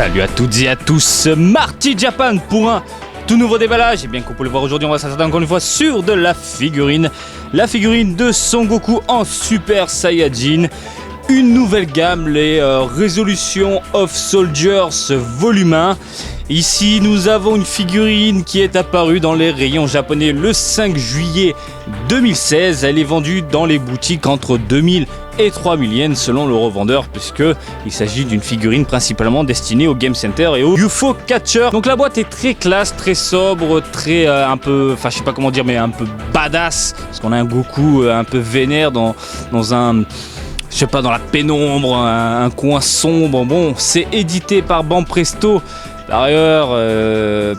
Salut à toutes et à tous, Marty Japan pour un tout nouveau déballage. Et bien qu'on peut le voir aujourd'hui, on va s'attarder encore une fois sur de la figurine de Son Goku en Super Saiyajin. Une nouvelle gamme, les Resolution of Soldiers Volume 1. Ici, nous avons une figurine qui est apparue dans les rayons japonais le 5 juillet 2016. Elle est vendue dans les boutiques entre 2000 et 3000 yens selon le revendeur, puisqu'il s'agit d'une figurine principalement destinée au Game Center et au UFO Catcher. Donc la boîte est très classe, très sobre, très un peu, enfin je sais pas comment dire, mais un peu badass, parce qu'on a un Goku un peu vénère dans un... je sais pas, dans la pénombre, un coin sombre. Bon, c'est édité par Banpresto. Par ailleurs,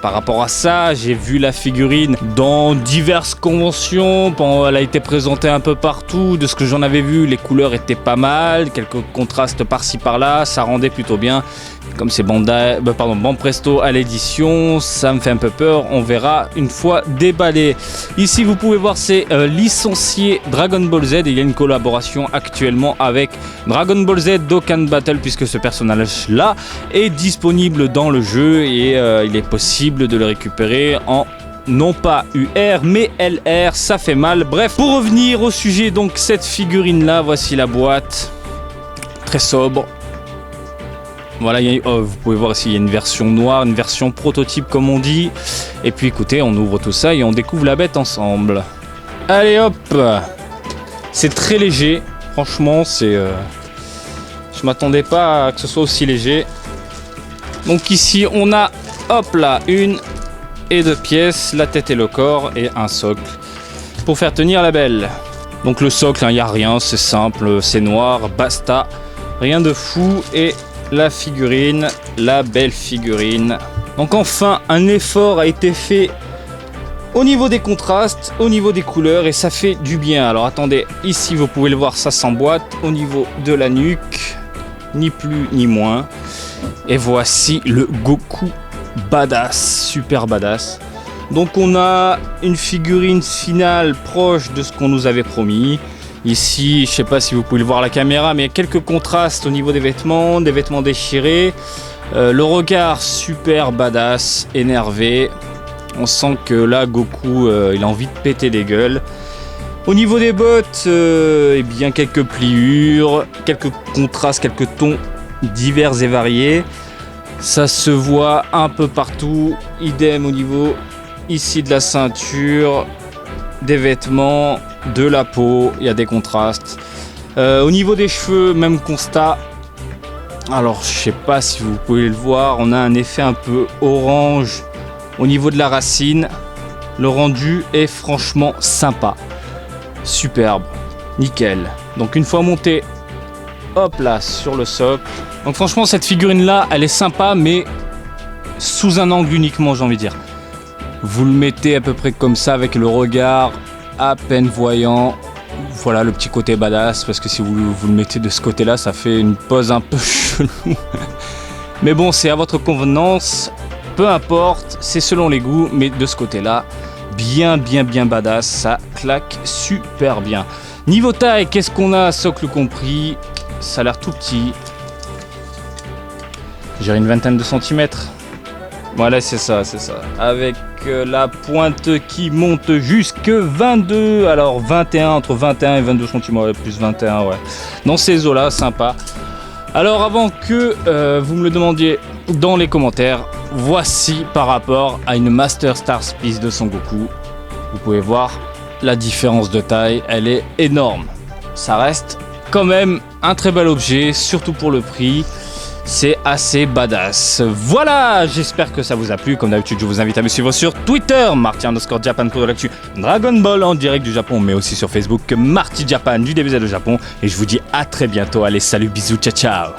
par rapport à ça, j'ai vu la figurine dans diverses conventions. Elle a été présentée un peu partout. De ce que j'en avais vu, les couleurs étaient pas mal. Quelques contrastes par-ci par-là. Ça rendait plutôt bien. Comme c'est Banpresto à l'édition, ça me fait un peu peur. On verra une fois déballé. Ici, vous pouvez voir, c'est licencié Dragon Ball Z. Et il y a une collaboration actuellement avec Dragon Ball Z Dokkan Battle, puisque ce personnage-là est disponible dans le jeu. Et il est possible de le récupérer en non pas UR mais LR, ça fait mal. Bref, pour revenir au sujet, donc cette figurine là, voici la boîte, très sobre. Voilà, vous pouvez voir ici, il y a une version noire, une version prototype comme on dit. Et puis écoutez, on ouvre tout ça et on découvre la bête ensemble. Allez hop, c'est très léger, franchement c'est... je m'attendais pas à que ce soit aussi léger. Donc ici on a, hop là, une et deux pièces, la tête et le corps et un socle pour faire tenir la belle. Donc le socle, il n'y a rien, c'est simple, c'est noir, basta, rien de fou. Et la figurine, la belle figurine. Donc enfin un effort a été fait au niveau des contrastes, au niveau des couleurs, et ça fait du bien. Alors attendez, ici vous pouvez le voir, ça s'emboîte au niveau de la nuque, ni plus ni moins. Et voici le Goku badass, super badass. Donc on a une figurine finale proche de ce qu'on nous avait promis. Ici, je sais pas si vous pouvez le voir à la caméra, mais il y a quelques contrastes au niveau des vêtements déchirés. Le regard super badass, énervé. On sent que là Goku il a envie de péter des gueules. Au niveau des bottes, eh bien quelques pliures, quelques contrastes, quelques tons divers et variés. Ça se voit un peu partout. Idem au niveau ici de la ceinture, des vêtements, de la peau, il y a des contrastes. Au niveau des cheveux, même constat. Alors je sais pas si vous pouvez le voir, on a un effet un peu orange au niveau de la racine. Le rendu est franchement sympa, superbe, nickel. Donc une fois monté, hop là, sur le socle. Donc franchement cette figurine là elle est sympa, mais sous un angle uniquement, j'ai envie de dire. Vous le mettez à peu près comme ça avec le regard à peine voyant. Voilà le petit côté badass, parce que si vous le mettez de ce côté là, ça fait une pose un peu chelou. Mais bon, c'est à votre convenance, peu importe, c'est selon les goûts, mais de ce côté là, bien badass, ça claque super bien. Niveau taille, qu'est-ce qu'on a, socle compris? Ça a l'air tout petit. J'ai une vingtaine de centimètres. Voilà, c'est ça. Avec la pointe qui monte jusque 22. Alors 21, entre 21 et 22 cm, ouais, plus 21, ouais. Dans ces eaux-là, sympa. Alors avant que vous me le demandiez dans les commentaires, voici par rapport à une Master Star Piece de Son Goku. Vous pouvez voir la différence de taille, elle est énorme. Ça reste quand même un très bel objet, surtout pour le prix. C'est assez badass. Voilà, j'espère que ça vous a plu. Comme d'habitude, je vous invite à me suivre sur Twitter, Marty_Japan pour de l'actu Dragon Ball en direct du Japon, mais aussi sur Facebook, Marty Japan du DBZ de Japon. Et je vous dis à très bientôt. Allez, salut, bisous, ciao.